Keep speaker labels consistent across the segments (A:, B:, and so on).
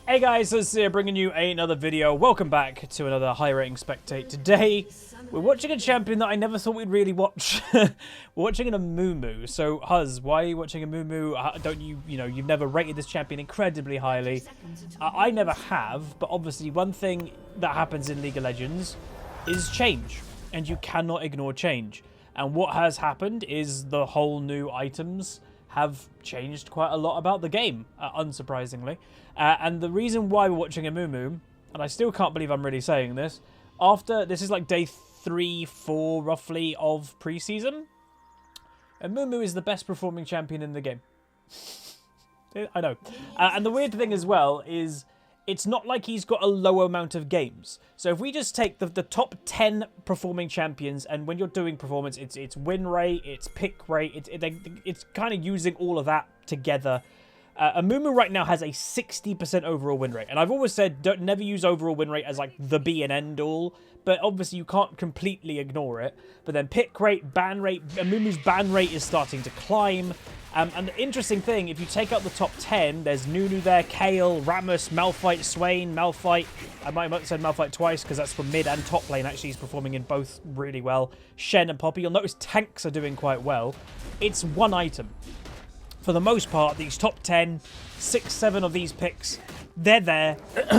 A: Hey guys, this is here bringing you another video. Welcome back to another high rating spectate. Today, we're watching a champion that I never thought we'd really watch. We're watching an Amumu. So, Huz, why are you watching Amumu? Don't you've never rated this champion incredibly highly. I never have, but obviously one thing that happens in League of Legends is change. And you cannot ignore change. And what has happened is the whole new items have changed quite a lot about the game, unsurprisingly. And the reason why we're watching Amumu, and I still can't believe I'm really saying this, this is like day 3-4 roughly of preseason, Amumu is the best performing champion in the game. I know. And the weird thing as well is it's not like he's got a low amount of games. So if we just take the top 10 performing champions, and when you're doing performance, it's win rate, it's pick rate, it's kind of using all of that together. Amumu right now has a 60% overall win rate. And I've always said, never use overall win rate as like the be and end all. But obviously you can't completely ignore it. But then pick rate, ban rate, Amumu's ban rate is starting to climb. And the interesting thing, if you take out the top 10, there's Nunu there, Kai'le, Rammus, Malphite, Swain, Malphite. I might have said Malphite twice because that's from mid and top lane. Actually, he's performing in both really well. Shen and Poppy. You'll notice tanks are doing quite well. It's one item. For the most part, these top 10, 6, 7 of these picks, they're there.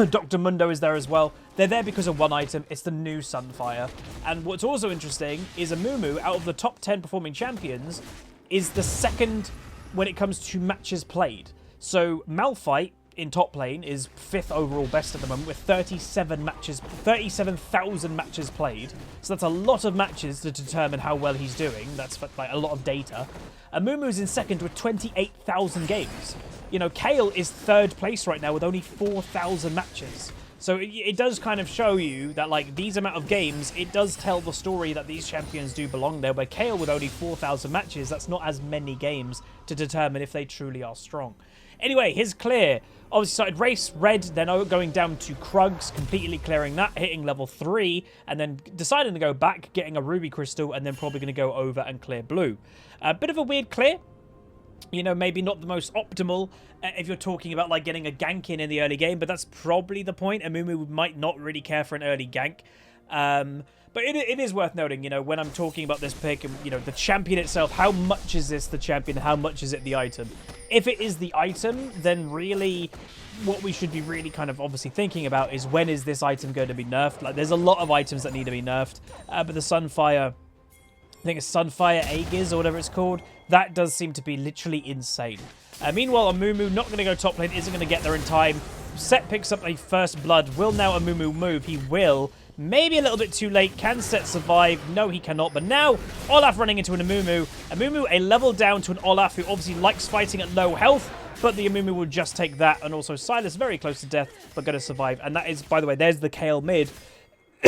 A: Dr. Mundo is there as well. They're there because of one item. It's the new Sunfire. And what's also interesting is Amumu, out of the top 10 performing champions, is the second when it comes to matches played. So Malphite in top lane is 5th overall best at the moment with 37,000 matches played. So that's a lot of matches to determine how well he's doing. That's like a lot of data. Amumu's in second with 28,000 games. You know, Kai'le is 3rd place right now with only 4,000 matches. So it does kind of show you that, like, these amount of games, it does tell the story that these champions do belong there. Where Kai'le with only 4,000 matches, that's not as many games to determine if they truly are strong. Anyway, here's clear. Obviously started race red, then going down to Krugs, completely clearing that, hitting level 3, and then deciding to go back, getting a ruby crystal, and then probably going to go over and clear blue. A bit of a weird clear. You know, maybe not the most optimal if you're talking about like getting a gank in the early game, but that's probably the point. Amumu might not really care for an early gank. But it is worth noting, you know, when I'm talking about this pick and, you know, the champion itself, how much is this the champion? How much is it the item? If it is the item, then really what we should be really kind of obviously thinking about is when is this item going to be nerfed? Like, there's a lot of items that need to be nerfed, but the Sunfire, I think it's Sunfire Aegis or whatever it's called, that does seem to be literally insane. Meanwhile, Amumu not going to go top lane, isn't going to get there in time. Set picks up a first blood. Will now Amumu move? He will. Maybe a little bit too late. Can Set survive? No, he cannot. But now, Olaf running into an Amumu. Amumu a level down to an Olaf who obviously likes fighting at low health. But the Amumu will just take that. And also Silas very close to death, but going to survive. And that is, by the way, there's the Kai'le mid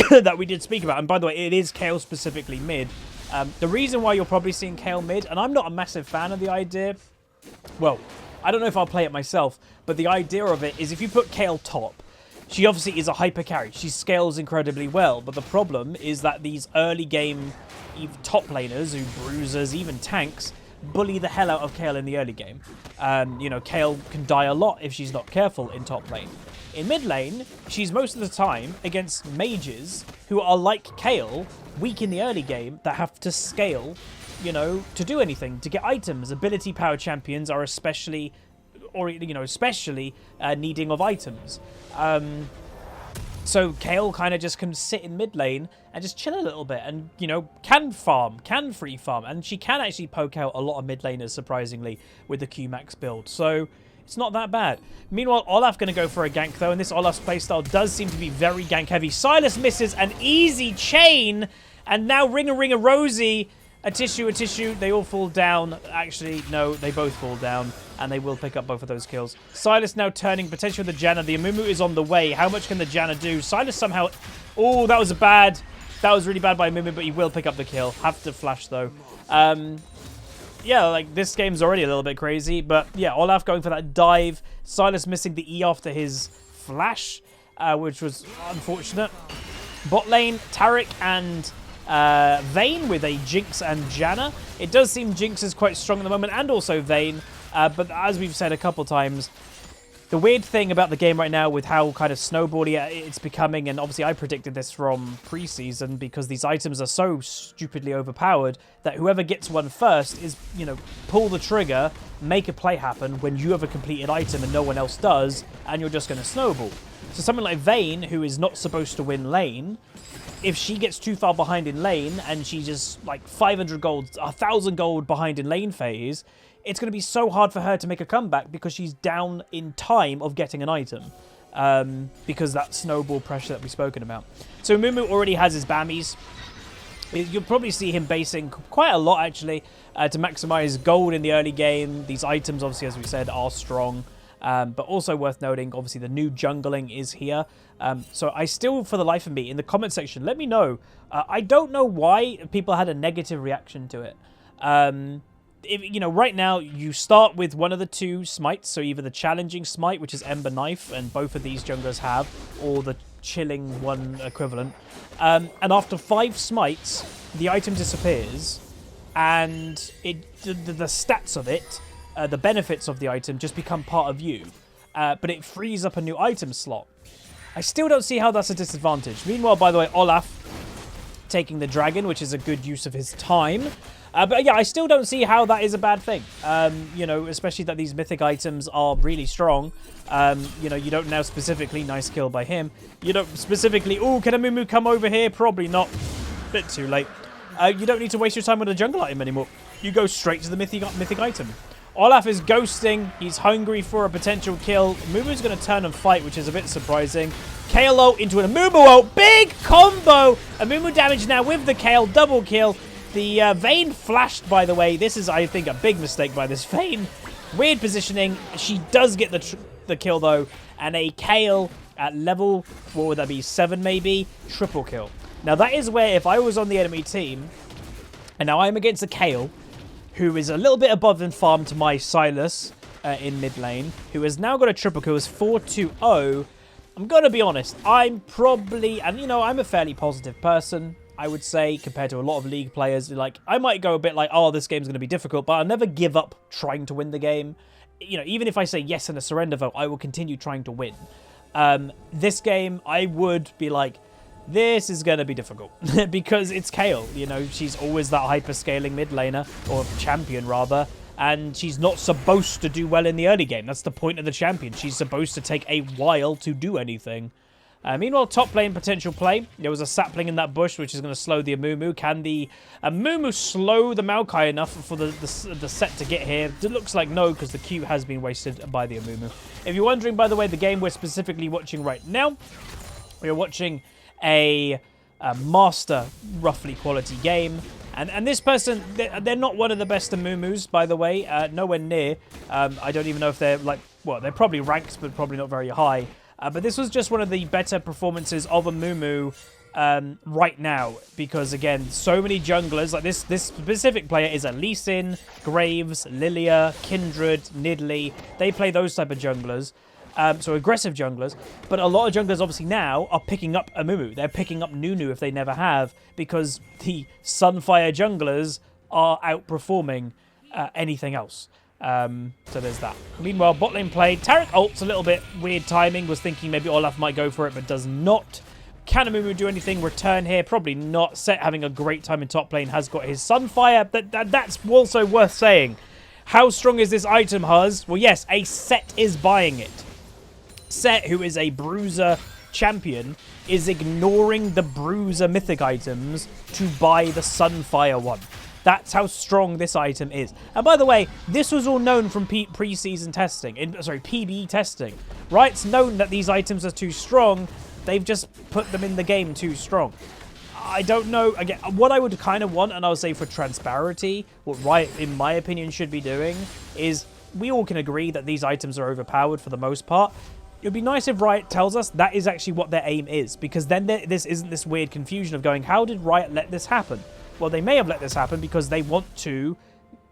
A: that we did speak about. And by the way, it is Kai'le specifically mid. The reason why you're probably seeing Kai'le mid, and I'm not a massive fan of the idea, well, I don't know if I'll play it myself, but the idea of it is if you put Kai'le top, she obviously is a hyper carry. She scales incredibly well, but the problem is that these early game top laners, who bruisers, even tanks, bully the hell out of Kai'le in the early game. You know, Kai'le can die a lot if she's not careful in top lane. In mid lane, she's most of the time against mages who are like Kai'le, weak in the early game, that have to scale, you know, to do anything, to get items. Ability power champions are especially, or, you know, especially needing of items. So Kai'le kind of just can sit in mid lane and just chill a little bit and, you know, can free farm. And she can actually poke out a lot of mid laners, surprisingly, with the Q-Max build. So it's not that bad. Meanwhile, Olaf going to go for a gank, though, and this Olaf's playstyle does seem to be very gank-heavy. Silas misses an easy chain, and now Ring-a-Ring-a Rosie, a tissue, they all fall down. Actually, no, they both fall down, and they will pick up both of those kills. Silas now turning potential with the Janna. The Amumu is on the way. How much can the Janna do? Silas somehow... Oh, that was really bad by Amumu, but he will pick up the kill. Have to flash, though. Yeah, like, this game's already a little bit crazy, but yeah, Olaf going for that dive. Silas missing the E after his flash, which was unfortunate. Bot lane, Taric and Vayne with a Jinx and Janna. It does seem Jinx is quite strong at the moment, and also Vayne, but as we've said a couple times, The weird thing about the game right now with how kind of snowbally it's becoming, and obviously I predicted this from preseason because these items are so stupidly overpowered that whoever gets one first is, you know, pull the trigger, make a play happen when you have a completed item and no one else does, and you're just going to snowball. So someone like Vayne, who is not supposed to win lane, if she gets too far behind in lane and she just like 500 gold, 1,000 gold behind in lane phase, it's going to be so hard for her to make a comeback because she's down in time of getting an item. Because that snowball pressure that we've spoken about. So Amumu already has his Bammies. You'll probably see him basing quite a lot, actually, to maximize gold in the early game. These items, obviously, as we said, are strong. But also worth noting, obviously, the new jungling is here. So I still, for the life of me, in the comment section, let me know. I don't know why people had a negative reaction to it. You know, right now, you start with one of the two smites, so either the challenging smite, which is Ember Knife, and both of these junglers have, or the chilling one equivalent. And after 5 smites, the item disappears, and the stats of it, the benefits of the item, just become part of you. But it frees up a new item slot. I still don't see how that's a disadvantage. Meanwhile, by the way, Olaf taking the dragon, which is a good use of his time. But yeah, I still don't see how that is a bad thing. You know, especially that these mythic items are really strong. You know, you don't now specifically, nice kill by him. You don't specifically, oh, can Amumu come over here? Probably not. Bit too late. You don't need to waste your time with a jungle item anymore. You go straight to the mythic item. Olaf is ghosting. He's hungry for a potential kill. Amumu's going to turn and fight, which is a bit surprising. Kai'le into an Amumu ult. Big combo. Amumu damage now with the Kai'le. Double kill. The Vayne flashed, by the way. This is, I think, a big mistake by this Vayne. Weird positioning. She does get the kill, though. And a Kai'le at level, what would that be, 7 maybe? Triple kill. Now, that is where, if I was on the enemy team, and now I'm against a Kai'le, who is a little bit above in farm to my Sylas in mid lane, who has now got a triple kill, is 4-2-0. I'm going to be honest. I'm probably, and you know, I'm a fairly positive person, I would say, compared to a lot of League players. Like, I might go a bit like, oh, this game's going to be difficult, but I'll never give up trying to win the game. You know, even if I say yes in a surrender vote, I will continue trying to win. This game, I would be like, this is going to be difficult because it's Kai'le. You know, she's always that hyper-scaling mid laner, or champion rather, and she's not supposed to do well in the early game. That's the point of the champion. She's supposed to take a while to do anything. Meanwhile, top lane potential play. There was a sapling in that bush, which is going to slow the Amumu. Can the Amumu slow the Maokai enough for the set to get here? It looks like no, because the Q has been wasted by the Amumu. If you're wondering, by the way, the game we're specifically watching right now, we're watching a master, roughly, quality game. And this person, they're not one of the best Amumus, by the way. Nowhere near. I don't even know if they're, like, well, they're probably ranked, but probably not very high. But this was just one of the better performances of Amumu right now. Because, again, so many junglers. Like, this specific player is a Lee Sin, Graves, Lilia, Kindred, Nidalee. They play those type of junglers. So aggressive junglers. But a lot of junglers, obviously, now are picking up Amumu. They're picking up Nunu if they never have. Because the Sunfire junglers are outperforming anything else. So there's that. Meanwhile, bot lane play. Taric ults a little bit weird timing. Was thinking maybe Olaf might go for it, but does not. Can Amumu do anything? Return here? Probably not. Set having a great time in top lane. Has got his Sunfire. That's also worth saying. How strong is this item, Huz? Well, yes, a Set is buying it. Set, who is a Bruiser champion, is ignoring the Bruiser mythic items to buy the Sunfire one. That's how strong this item is. And by the way, this was all known from pre-season testing. PB testing. Right? It's known that these items are too strong. They've just put them in the game too strong. I don't know. Again, what I would kind of want, and I would say for transparency, what Riot, in my opinion, should be doing is we all can agree that these items are overpowered for the most part. It would be nice if Riot tells us that is actually what their aim is, because then this isn't this weird confusion of going, how did Riot let this happen? Well, they may have let this happen because they want to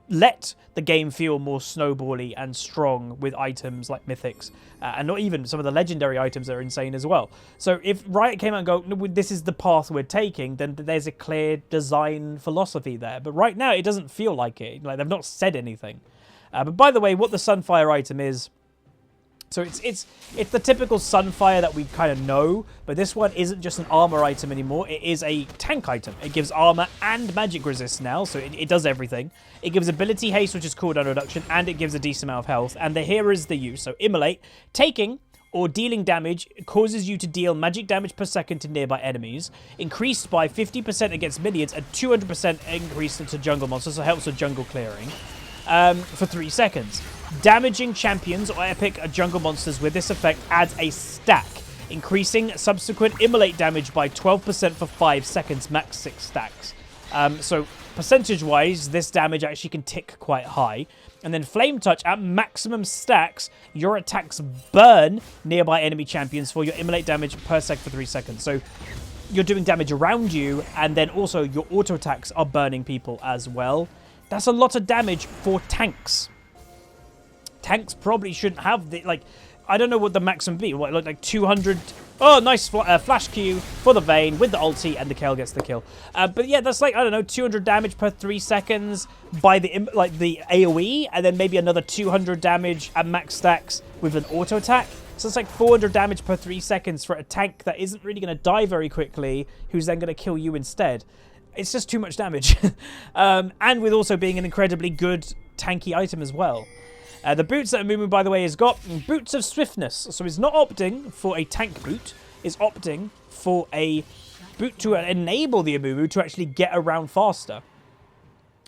A: let the game feel more snowbally and strong with items like mythics, and not even some of the legendary items that are insane as well. So if Riot came out and go, no, this is the path we're taking, then there's a clear design philosophy there. But right now, it doesn't feel like it. Like, they've not said anything. But by the way, what the Sunfire item is So it's the typical Sunfire that we kind of know, but this one isn't just an armor item anymore. It is a tank item. It gives armor and magic resist now, so it does everything. It gives ability haste, which is cooldown reduction, and it gives a decent amount of health. And here is the use. So Immolate, taking or dealing damage causes you to deal magic damage per second to nearby enemies, increased by 50% against minions, and 200% increase into jungle monsters, so it helps with jungle clearing. For 3 seconds. Damaging champions or epic jungle monsters with this effect adds a stack, increasing subsequent immolate damage by 12% for 5 seconds, max 6 stacks. So percentage-wise, this damage actually can tick quite high. And then Flame Touch, at maximum stacks, your attacks burn nearby enemy champions for your immolate damage per sec for 3 seconds. So you're doing damage around you, and then also your auto attacks are burning people as well. That's a lot of damage for tanks. Tanks probably shouldn't have the, like, I don't know what the maximum be. What, like 200? Oh, nice flash Q for the Vayne with the ulti, and the Kai'le gets the kill. But yeah, that's like, I don't know, 200 damage per 3 seconds by the AoE, and then maybe another 200 damage at max stacks with an auto attack. So it's like 400 damage per 3 seconds for a tank that isn't really going to die very quickly, who's then going to kill you instead. It's just too much damage. And with also being an incredibly good tanky item as well. The boots that Amumu, by the way, has got boots of swiftness. So he's not opting for a tank boot. He's opting for a boot to enable the Amumu to actually get around faster.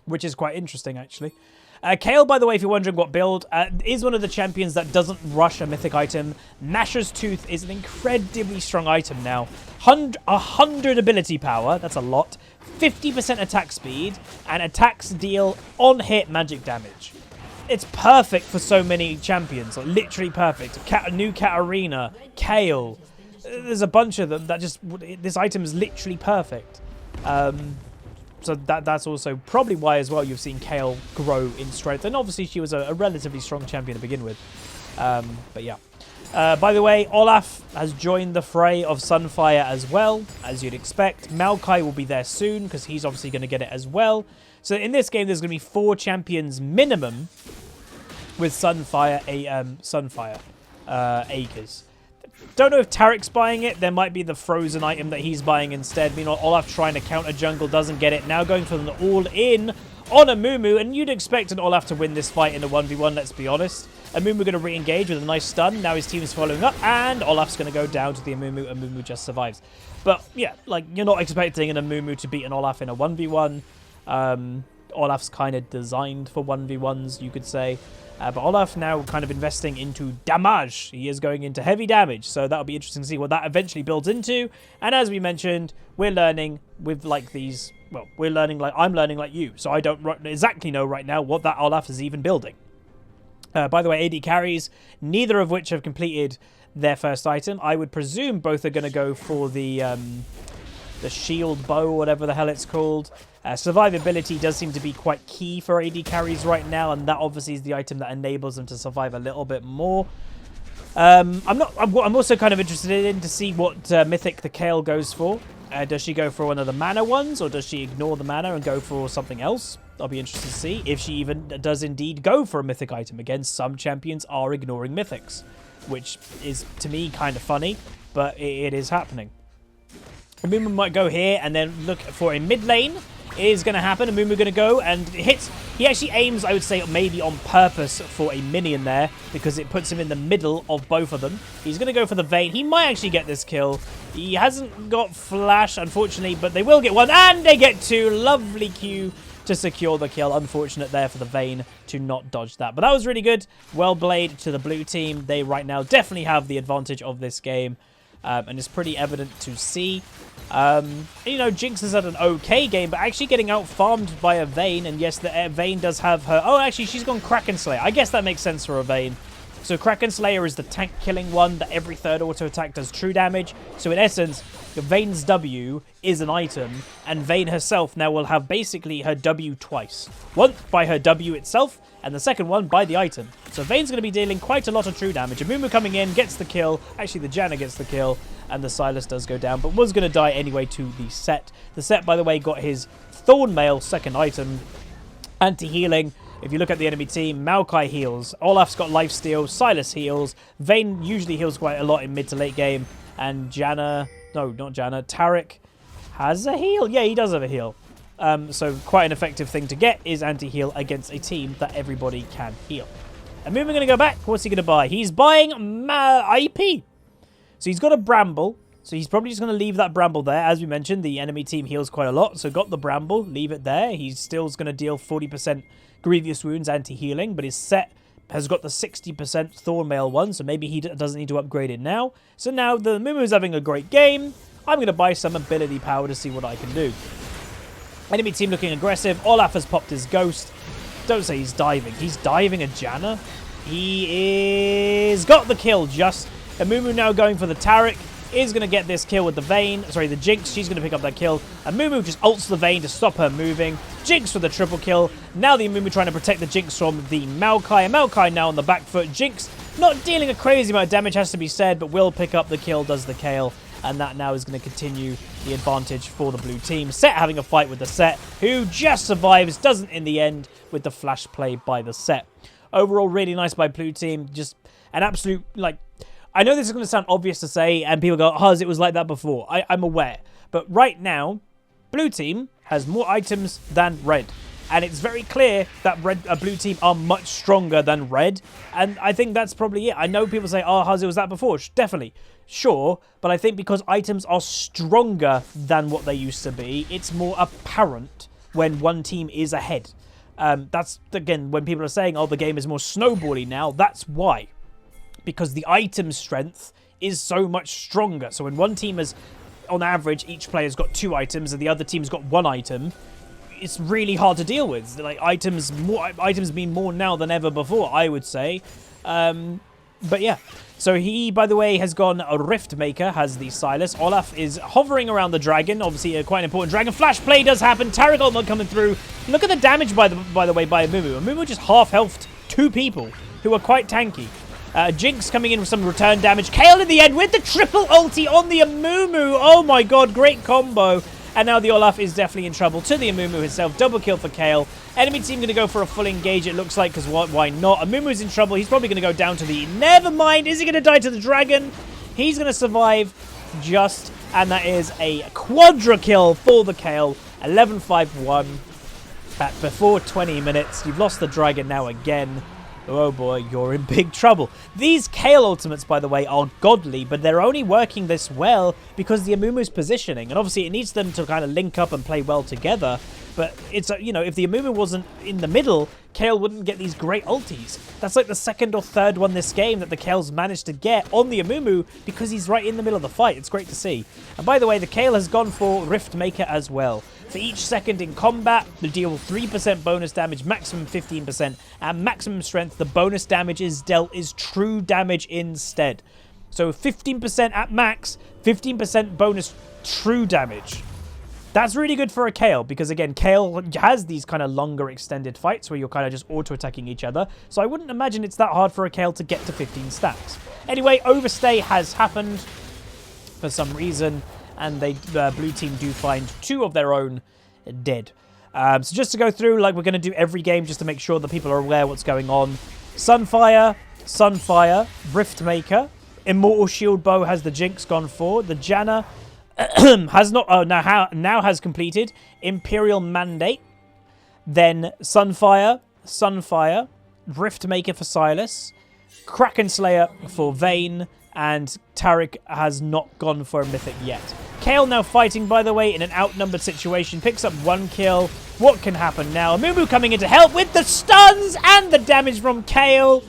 A: Which is quite interesting, actually. Kai'le, by the way, if you're wondering what build, is one of the champions that doesn't rush a mythic item. Nashor's Tooth is an incredibly strong item now. 100 ability power, that's a lot. 50% attack speed, and attacks deal on-hit magic damage. It's perfect for so many champions, like literally perfect. New Katarina, Kai'le, there's a bunch of them that just, this item is literally perfect. So that's also probably why as well you've seen Kai'le grow in strength. And obviously she was a relatively strong champion to begin with. But yeah. By the way, Olaf has joined the fray of Sunfire as well, as you'd expect. Maokai will be there soon, because he's obviously going to get it as well. So in this game, there's going to be 4 champions minimum with Sunfire Aegis. Don't know if Tarek's buying it. There might be the frozen item that he's buying instead. Meanwhile, Olaf trying to counter jungle doesn't get it. Now going for the all-in on Amumu, and you'd expect an Olaf to win this fight in a 1v1, let's be honest. Amumu going to re-engage with a nice stun. Now his team is following up, and Olaf's going to go down to the Amumu. Amumu just survives. But yeah, like, you're not expecting an Amumu to beat an Olaf in a 1v1. Olaf's kind of designed for 1v1s, you could say. But Olaf now kind of investing into damage. He is going into heavy damage, so that'll be interesting to see what that eventually builds into. And as we mentioned, we're learning with like these, well, we're learning like, I'm learning like you, so I don't exactly know right now what that Olaf is even building. By the way, AD carries, neither of which have completed their first item. I would presume both are going to go for the shield bow, or whatever the hell it's called. Survivability does seem to be quite key for AD carries right now, and that obviously is the item that enables them to survive a little bit more. I'm also kind of interested in to see what mythic the Kai'le goes for. Does she go for one of the mana ones, or does she ignore the mana and go for something else? I'll be interested to see if she even does indeed go for a mythic item. Again, some champions are ignoring mythics, which is, to me, kind of funny, but it is happening. Amumu might go here and then look for a mid lane. It is going to happen. Amumu going to go and hits. He actually aims, I would say, maybe on purpose for a minion there, because it puts him in the middle of both of them. He's going to go for the Vayne. He might actually get this kill. He hasn't got flash, unfortunately, but they will get one, and they get 2. Lovely Q to secure the kill. Unfortunate there for the Vayne to not dodge that. But that was really good. Well played to the blue team. They right now definitely have the advantage of this game. And it's pretty evident to see. You know, Jinx has had an okay game, but actually getting out-farmed by a Vayne. And yes, the Vayne does have her... Oh, actually, she's gone Kraken Slayer. I guess that makes sense for a Vayne. So Kraken Slayer is the tank-killing one that every third auto attack does true damage. So in essence, Vayne's W is an item, and Vayne herself now will have basically her W twice. One by her W itself, and the second one by the item. So Vayne's going to be dealing quite a lot of true damage. Amumu coming in, gets the kill. Actually, the Janna gets the kill, and the Sylas does go down, but was going to die anyway to the Set. The Set, by the way, got his Thornmail second item, anti-healing, If you look at the enemy team, Maokai heals, Olaf's got lifesteal, Sylas heals, Vayne usually heals quite a lot in mid to late game, and Janna, no, not Janna, Taric has a heal. Yeah, he does have a heal. So quite an effective thing to get is anti-heal against a team that everybody can heal. And Amumu going to go back. What's he going to buy? He's buying IP. So he's got a Bramble. So he's probably just going to leave that Bramble there. As we mentioned, the enemy team heals quite a lot. So got the Bramble, leave it there. He's still going to deal 40% Grievous Wounds anti-healing, but his set has got the 60% Thornmail one, so maybe he doesn't need to upgrade it now. So now the Amumu's having a great game. I'm going to buy some ability power to see what I can do. Enemy team looking aggressive. Olaf has popped his Ghost. Don't say he's diving. He's diving a Janna. He is got the kill just. Amumu now going for the Taric. Is going to get this kill with the Vayne. Sorry, the Jinx. She's going to pick up that kill. Amumu just ults the Vayne to stop her moving. Jinx for the triple kill. Now the Amumu trying to protect the Jinx from the Maokai. And Maokai now on the back foot. Jinx not dealing a crazy amount of damage, has to be said, but will pick up the kill, does the Kai'le. And that now is going to continue the advantage for the blue team. Set having a fight with the Set, who just survives, doesn't in the end with the flash play by the Set. Overall, really nice by blue team. Just an absolute, like, I know this is going to sound obvious to say, and people go, Huz, it was like that before. I'm aware. But right now, blue team has more items than red. And it's very clear that blue team are much stronger than red. And I think that's probably it. I know people say, oh, Huz, it was that before. Definitely. Sure. But I think because items are stronger than what they used to be, it's more apparent when one team is ahead. That's, again, when people are saying, oh, the game is more snowbally now, that's why. Because the item strength is so much stronger. So when one team has, on average, each player's got 2 items and the other team's got 1 item, it's really hard to deal with. Like, items mean more now than ever before, I would say. But yeah. So he, by the way, has gone a Rift Maker, has the Sylas. Olaf is hovering around the dragon. Obviously, a quite important dragon. Flash play does happen. Taric ultimate coming through. Look at the damage, by the way, by Amumu. Amumu just half-healthed 2 people who are quite tanky. Jinx coming in with some return damage. Kai'le in the end with the triple ulti on the Amumu. Oh my god, great combo. And now the Olaf is definitely in trouble to the Amumu himself. Double kill for Kai'le. Enemy team going to go for a full engage, it looks like, because why not? Amumu's in trouble. He's probably going to go down to the... Never mind. Is he going to die to the dragon? He's going to survive just. And that is a quadra kill for the Kai'le. 11-5-1 before 20 minutes. You've lost the dragon now again. Oh boy, you're in big trouble. These Kai'le ultimates, by the way, are godly, but they're only working this well because the Amumu's positioning. And obviously it needs them to kind of link up and play well together. But it's, you know, if the Amumu wasn't in the middle, Kai'le wouldn't get these great ultis. That's like the 2nd or 3rd one this game that the Kai'le's managed to get on the Amumu because he's right in the middle of the fight. It's great to see. And by the way, the Kai'le has gone for Rift Maker as well. For each second in combat, the deal 3% bonus damage, maximum 15%, and maximum strength. The bonus damage is dealt is true damage instead. So 15% at max, 15% bonus true damage. That's really good for a Kai'le because, again, Kai'le has these kind of longer extended fights where you're kind of just auto-attacking each other. So I wouldn't imagine it's that hard for a Kai'le to get to 15 stacks. Anyway, overstay has happened for some reason, and the blue team do find 2 of their own dead. So just to go through, like we're going to do every game just to make sure that people are aware what's going on. Sunfire, Rift Maker, Immortal Shield Bow has the Jinx gone for. The Janna has not, now has completed Imperial Mandate. Then Sunfire, Rift Maker for Sylas, Kraken Slayer for Vayne, and Taric has not gone for a Mythic yet. Kai'le now fighting, by the way, in an outnumbered situation. Picks up 1 kill. What can happen now? Amumu coming in to help with the stuns and the damage from Kai'le.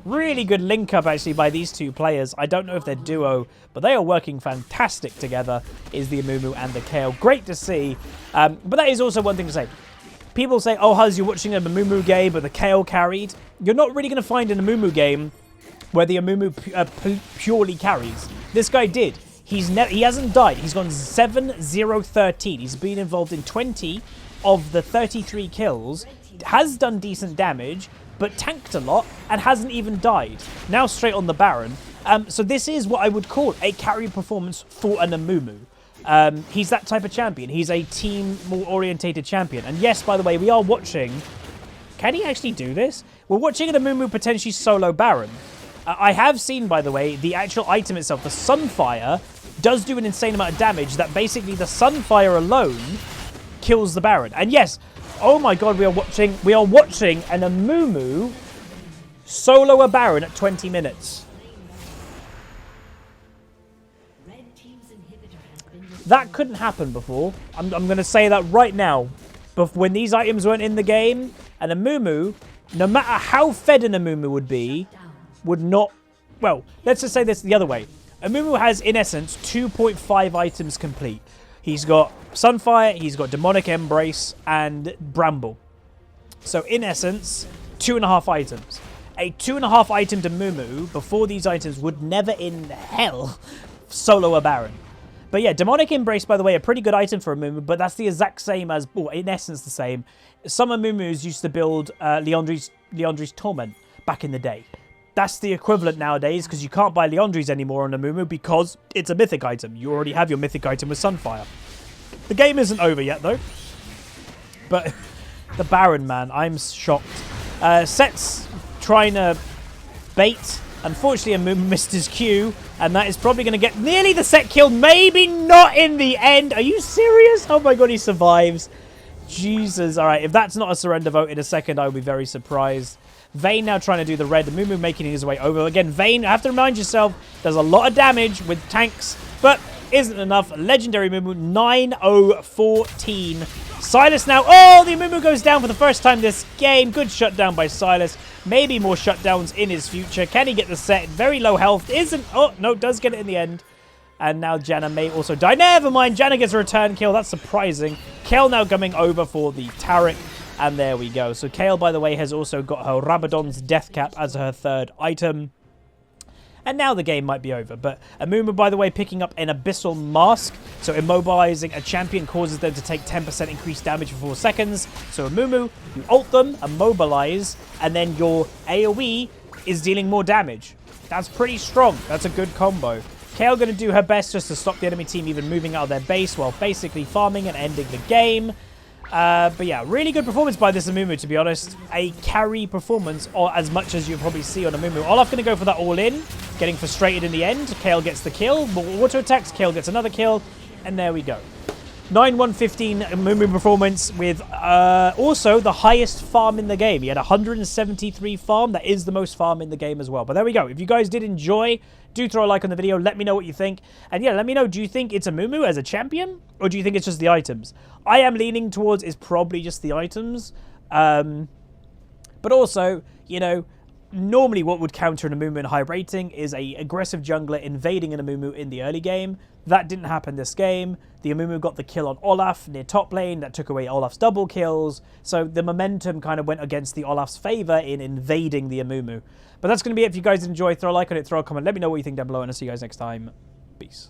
A: Really good link-up, actually, by these 2 players. I don't know if they're duo, but they are working fantastic together, is the Amumu and the Kai'le. Great to see. But that is also one thing to say. People say, oh, Huz, you're watching a Amumu game, but the Kai'le carried. You're not really going to find an Amumu game where the Amumu purely carries. This guy did. He hasn't died. He's gone 7-0-13. He's been involved in 20 of the 33 kills. Has done decent damage, but tanked a lot and hasn't even died. Now straight on the Baron. So this is what I would call a carry performance for an Amumu. He's that type of champion. He's a team more orientated champion. And yes, by the way, we are watching Can he actually do this? We're watching an Amumu potentially solo Baron. I have seen, by the way, the actual item itself, the Sunfire, does do an insane amount of damage that basically the Sunfire alone kills the Baron. And yes, oh my god, we are watching an Amumu solo a Baron at 20 minutes. That couldn't happen before. I'm going to say that right now. But when these items weren't in the game, an Amumu, no matter how fed an Amumu would be, would not... Well, let's just say this the other way. Amumu has, in essence, 2.5 items complete. He's got Sunfire, he's got Demonic Embrace, and Bramble. So, in essence, 2.5 items. A 2.5 item Amumu, before these items, would never in hell solo a Baron. But yeah, Demonic Embrace, by the way, a pretty good item for Amumu, but that's the exact same as, or in essence the same. Some Amumus used to build Liandry's Torment back in the day. That's the equivalent nowadays, because you can't buy Liandry's anymore on Amumu because it's a mythic item. You already have your mythic item with Sunfire. The game isn't over yet, though. But the Baron, man, I'm shocked. Set's trying to bait. Unfortunately, Amumu missed his Q, and that is probably going to get nearly the Set kill. Maybe not in the end. Are you serious? Oh my god, he survives. Jesus. All right, if that's not a surrender vote in a second, I would be very surprised. Vayne now trying to do the red. Amumu making his way over. Again, Vayne, I have to remind yourself, there's a lot of damage with tanks, but isn't enough. Legendary Amumu, 9-0-14. Sylas now. Oh, the Amumu goes down for the first time this game. Good shutdown by Sylas. Maybe more shutdowns in his future. Can he get the set? Very low health. Isn't. Oh, no, does get it in the end. And now Janna may also die. Never mind. Janna gets a return kill. That's surprising. Kai'le now coming over for the Taric. And there we go. So Kai'le, by the way, has also got her Rabadon's Death Cap as her third item. And now the game might be over. But Amumu, by the way, picking up an Abyssal Mask. So immobilizing a champion causes them to take 10% increased damage for 4 seconds. So Amumu, you ult them, immobilize, and then your AoE is dealing more damage. That's pretty strong. That's a good combo. Kai'le going to do her best just to stop the enemy team even moving out of their base while basically farming and ending the game. But yeah, really good performance by this Amumu, to be honest. A carry performance, or as much as you'll probably see on Amumu. Olaf going to go for that all-in, getting frustrated in the end. Kai'le gets the kill. More auto attacks. Kai'le gets another kill. And there we go. 9-1-15 Amumu performance with also the highest farm in the game. He had 173 farm. That is the most farm in the game as well. But there we go. If you guys did enjoy, do throw a like on the video. Let me know what you think. And yeah, let me know, do you think it's Amumu as a champion? Or do you think it's just the items? I am leaning towards it's probably just the items. But also, you know, normally what would counter an Amumu in high rating is a aggressive jungler invading an Amumu in the early game. That didn't happen this game. The Amumu got the kill on Olaf near top lane. That took away Olaf's double kills. So the momentum kind of went against the Olaf's favor in invading the Amumu. But that's going to be it. If you guys enjoy, throw a like on it, throw a comment. Let me know what you think down below, and I'll see you guys next time. Peace.